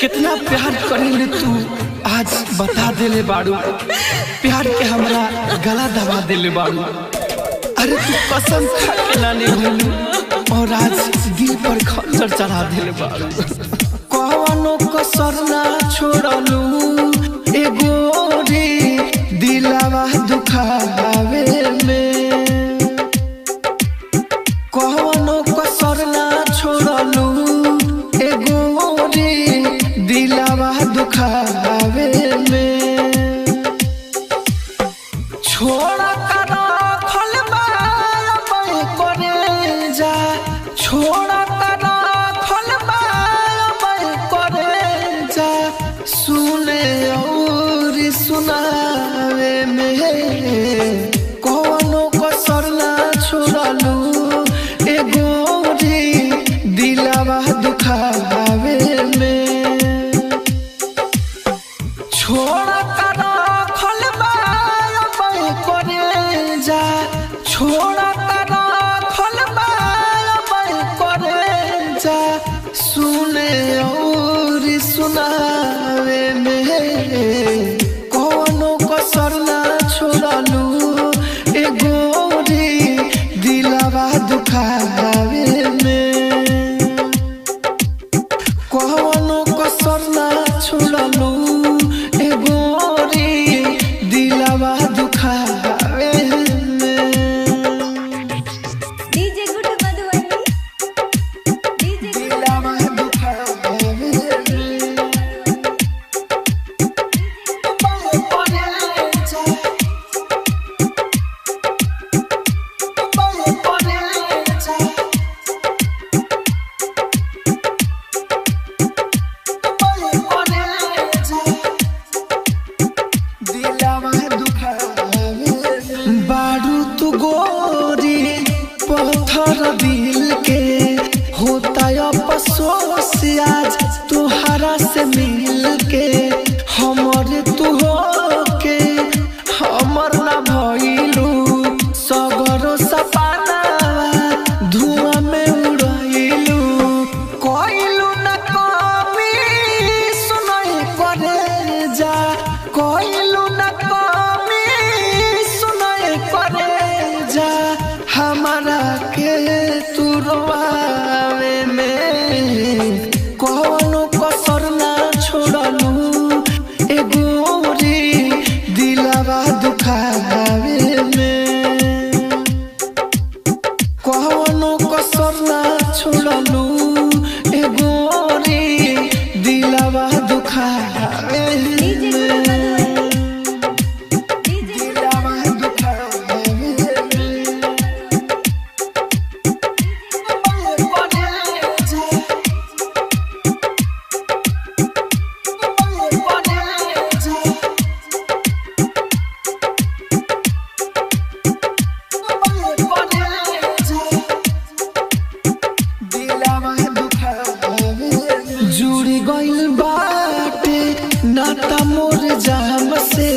कितना प्यार करेले तू आज बता देले बाड़ू। प्यार के हमरा गला दबा देले बाड़ू। अरे तू कसम खा के ना निभलू और आज दिल पर खंजर चढ़ा देले बाड़ू। कौनो कसर ना छोड़लू ए गोरी दिलवा दुखावे में। कौनो कसर ना छोड़लू ए गोरी दिलवा दुखावे में। छोड़ा करा खलबा करे जा, छोड़ा करा खलबा करे जा। सुने और सुनावे में कौनो कसर ना छोड़लू ए गोरी दिलवा दुखावे में। छोड़ा करा खलबा करे जा, छोड़ा करा खलबा करे जा। सुने और सुनावे में कौनो कसर ना छोड़लू ए गोरी दिलवा दुखावे में। कौनो कसर ना छोड़लू ए गोरी दिलवा दुखावे में। डीजे गुड मधुबनी, डीजे दिलवा दुखावे में। बारू तू गोरी पत्थर दिल के होता अफसोस आज तुहरा से मिल के। हमर तू हो के हमर ना भइलू सगरो सपना धुआं में उड़ाइलू। कोइलू ना कमी सुनाई करे जा, कोइलू ना कमी सुनाई करे जा। हमारा के तू रोवावे में कौनो कसर ना छोड़लू ए गोरी दिलवा दुखावे में। कौनो कसर ना छोड़लू ए गोरी दिलवा दुखावे में। दिलवा दुखावे में। जुड़ी गइल बाटे नाता मोर जाम से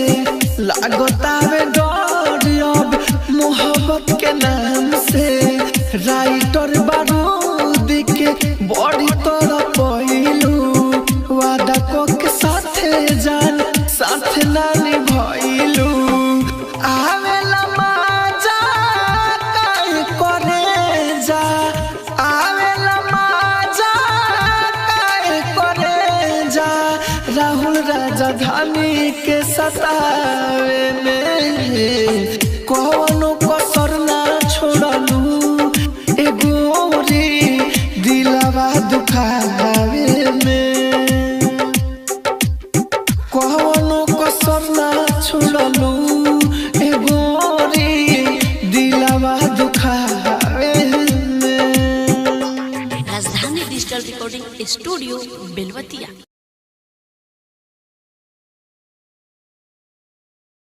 लागतावे डर अब मोहब्बत के नाम से। राइटर बारूद के बड़ी तरह पहिलू वादा को के साथे जान साथ ना निभइलू। आवेला मजा काहे करे जा, आवेला मजा काहे करे जा। राहुल राजधानी के सतावे में कौनो कसर ना छोड़लू ए गोरी दिलवा दुखावे में। कौनो कसर ना छोड़लू ए गोरी दिलवा दुखावे में। राजधानी डिजिटल रिकॉर्डिंग स्टूडियो बेलवतिया।